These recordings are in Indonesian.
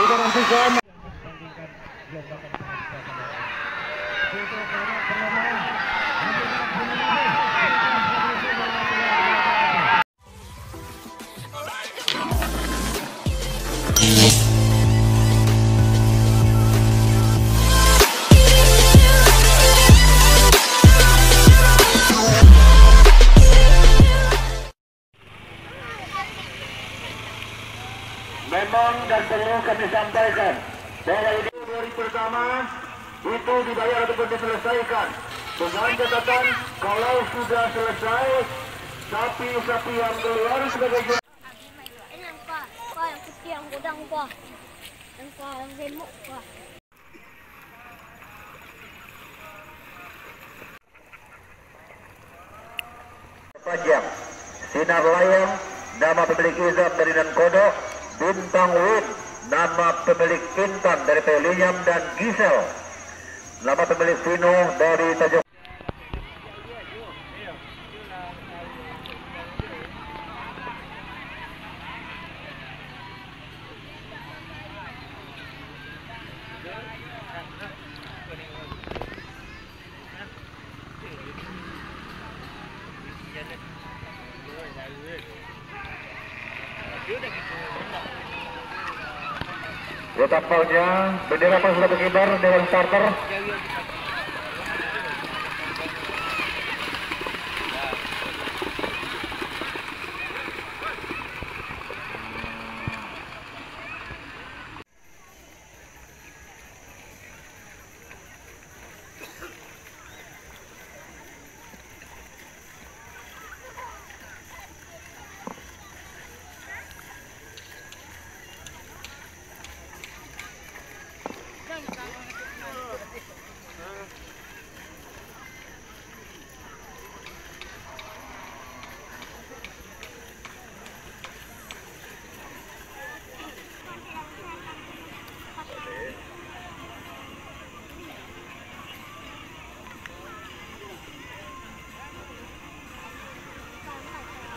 diperhatikan. Memang dan perlu kami sampaikan bahwa ini hari pertama itu dibayar ataupun diselesaikan dengan catatan kalau sudah selesai sapi-sapi yang keluar sebagai jual. Ini yang putih yang godang yang gemuk Pajak Sinar Layang, nama pemilik izin dari dan Kodok. Bintang Win, nama pemilik Intan dari Peliam dan Gisel, nama pemilik Vino dari Tajam. Letak paunya, bendera pas sudah berkibar dengan starter.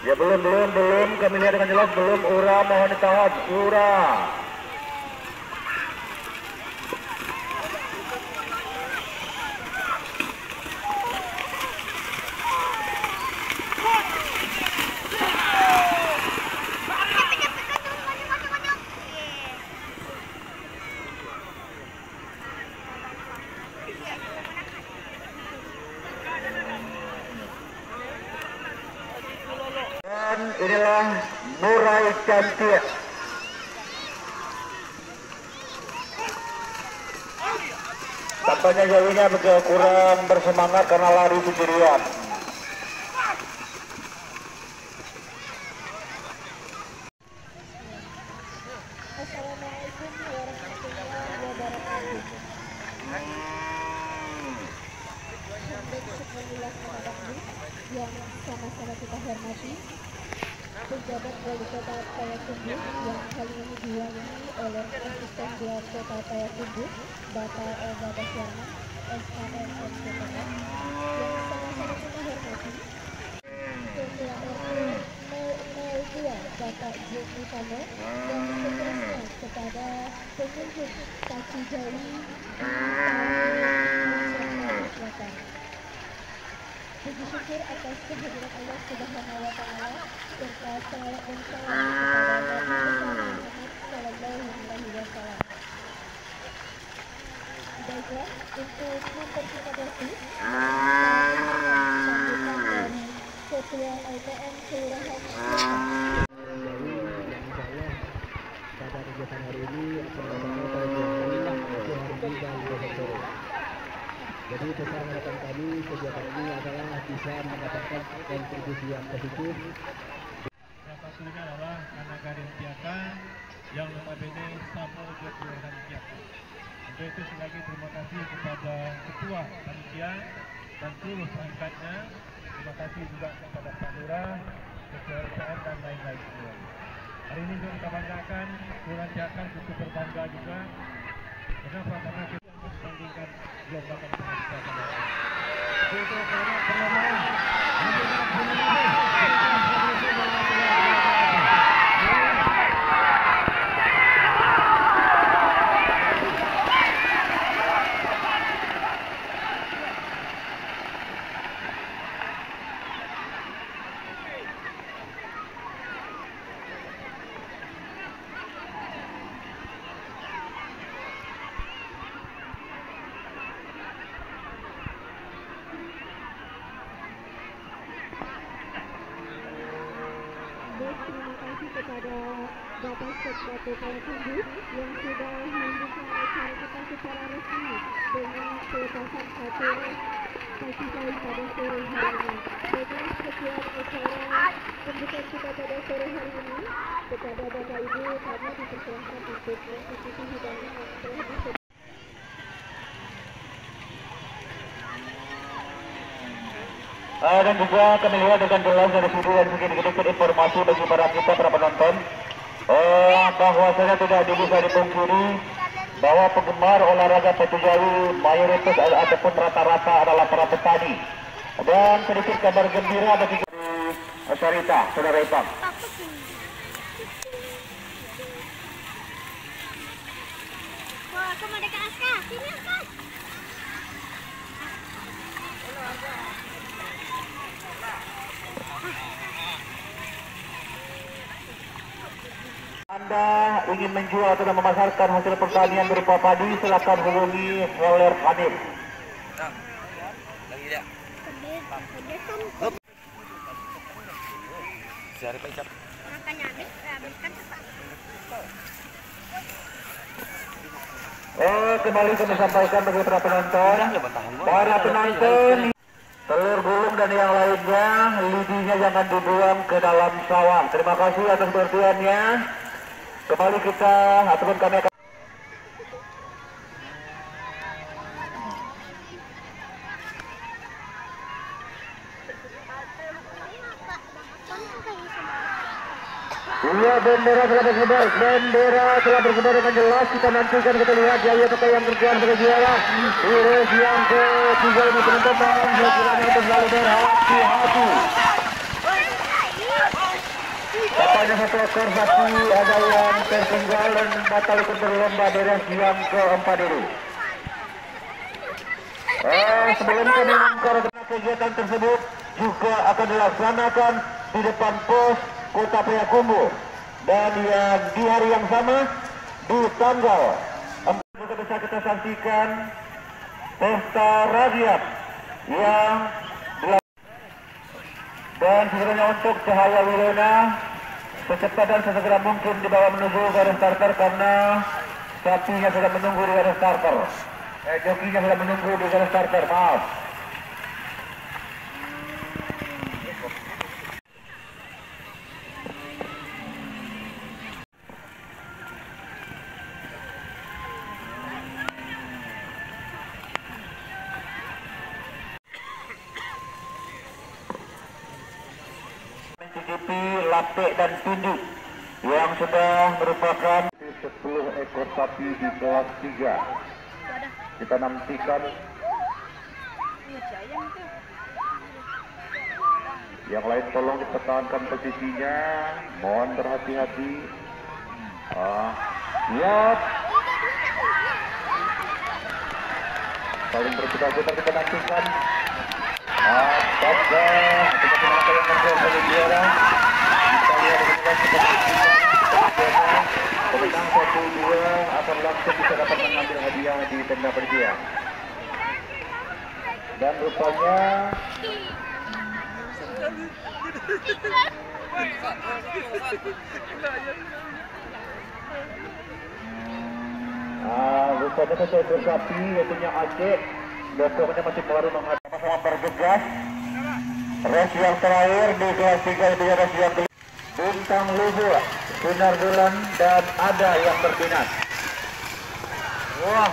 Ya belum kami lihat dengan jelas belum. Ura mohon ditahan, Ura. Dan inilah murai cantik. Tampaknya jauhnya kurang bersemangat karena lari sendirian. Assalamualaikum warahmatullahi wabarakatuh. Yang sama-sama kita hormati, pejabat wali kota Payakumbuh yang kali ini diwakili oleh asisten wali kota Payakumbuh Bapak Eza Basyana SKM SPTN, yang sama-sama kita hormati Ketua RT 002 Bapak Jeki Pano, yang seterusnya kepada pengunjung kaki jari Selatan. Puji syukur atas kehadiran Allah Subhanahu wa Ta'ala serta salawat dan salam kepada Nabi Muhammad sallallahu alaihi wasallam. Baiklah, untuk mempersiapkan sambutan dari Ketua LPM Kelurahan pada kegiatan hari ini akan melakukan hari sore. Jadi pesan harapan kami kegiatan ini adalah bisa mendapatkan kontribusi yang positif. Salah satunya adalah anak Garin Tiaka yang notabene sama juga Kelurahan Tiaka. Untuk itu sekali lagi terima kasih kepada Ketua Panitia dan seluruh perangkatnya. Terima kasih juga kepada Pak Lurah, Ketua RPM dan lain-lain semua. Hari ini juga kita banggakan Kelurahan Tiaka cukup berbangga juga. Kenapa? Karena kita membandingkan gelombang terima kasih kepada Bapak Sekda Payakumbuh yang sudah membuka acara kita secara resmi dengan pelepasan satu festival pada sore hari ini. Dengan sekian acara pembukaan kita pada sore hari ini, kepada Bapak Ibu kami dipersilahkan untuk mengikuti hidangan yang telah disediakan. Dan juga kami lihat dengan jelas dari sini dan sedikit informasi bagi para penonton bahwasanya tidak bisa dipungkiri bahwa penggemar olahraga pacu jawi mayoritas ataupun rata-rata adalah para petani. Dan sedikit kabar gembira bagi Syarita, saudara Ipang. Wah, aku mau dekat Aska. Sini Aska. Anda ingin menjual atau memasarkan hasil pertanian berupa padi, silakan hubungi Heller Hanif. Kembali kami sampaikan bagi para penonton, telur gulung dan yang lainnya, lidinya jangan dibuang ke dalam sawah. Terima kasih atas perhatiannya. Kembali kita ataupun kami akan bendera telah berkibar dengan jelas. Kita nantikan, kita lihat jaya apakah yang berjuang sebagai juara di race yang ketiga ini teman-teman. Sekiranya untuk selalu berhati-hati. Katanya satu ekor sapi ada yang tertinggal dan batal ikut berlomba di race yang keempat ini. Sebelum kami mengungkap kegiatan tersebut juga akan dilaksanakan di depan pos Kota Payakumbuh, dan di hari yang sama di tanggal 4 juga bisa kita saksikan pesta rakyat yang dan sebenarnya untuk Cahaya Wilona secepat dan sesegera mungkin dibawa menuju garis starter karena sapinya sudah menunggu di garis starter. Jokinya sudah menunggu di garis starter, maaf. Mencicipi latte dan tinju yang sudah merupakan 10 ekor sapi di kelas 3. Kita nantikan yang lain, tolong dipertahankan posisinya, mohon berhati-hati. Siap, saling berputar-putar, kita nantikan apakah kita yang sebagai juara. Kita lihat dengan pemenang 1-2 akan langsung bisa dapat mengambil hadiah di tenda berdia. Dan rupanya rupanya sesuai bersapi yaitu Aceh. Besoknya masih baru sama-sama bergegas. Race yang terakhir di kelas 3 itu race yang kelima. Bintang Luhur, Sinar Bulan, dan ada yang berminat. Wah,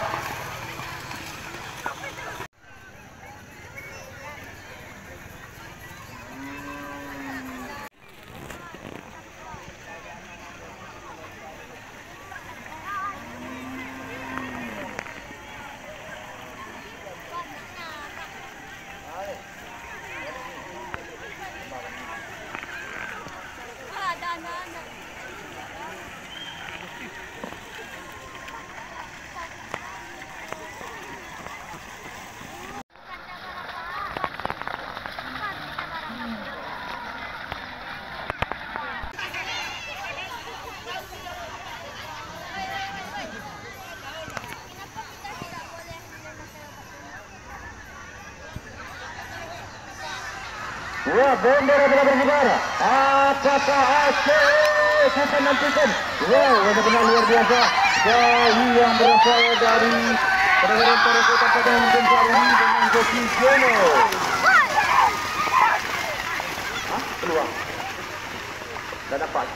Wah, bendera telah berkibar. Apakah hasil? Kita nantikan. Wow, benar-benar luar biasa. Gawi yang berasal dari Peredaran Taroko Kabupaten Denpasar ini dengan Joki Jono. Peluang. Dan dapat.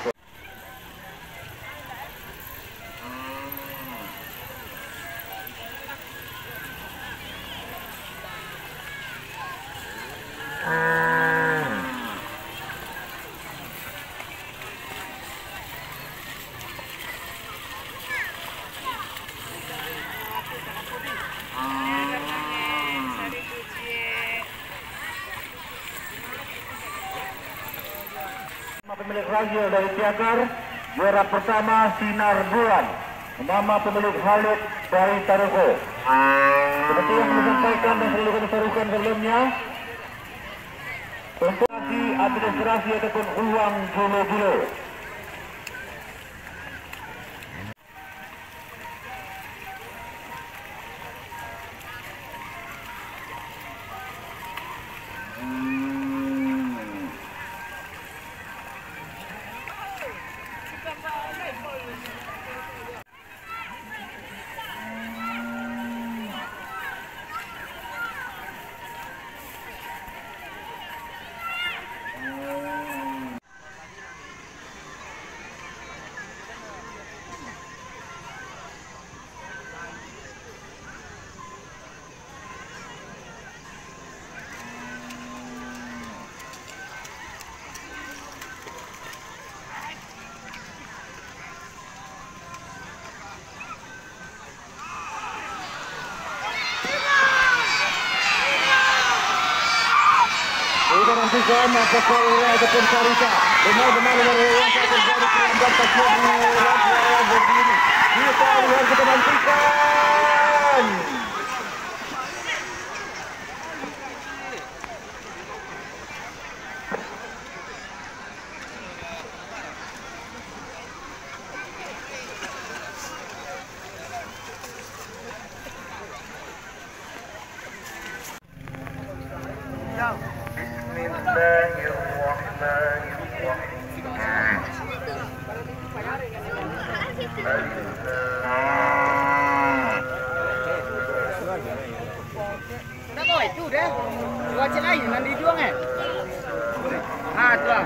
Pemilik radio dari Tiakar, juara pertama Sinar Bulan, nama pemilik Khalid dari Taroko. Seperti yang disampaikan dan selalu kami serukan sebelumnya, konsentrasi administrasi ataupun uang gilo-gilo. Kita nantikan apakah Ura ataupun Sarita benar-benar berwasa terjadi pelanggan takian raja begini. Kita lihat, kita nantikan. Dah bawa itu dah. Dua cek lain nanti doang eh. Ha tu lah.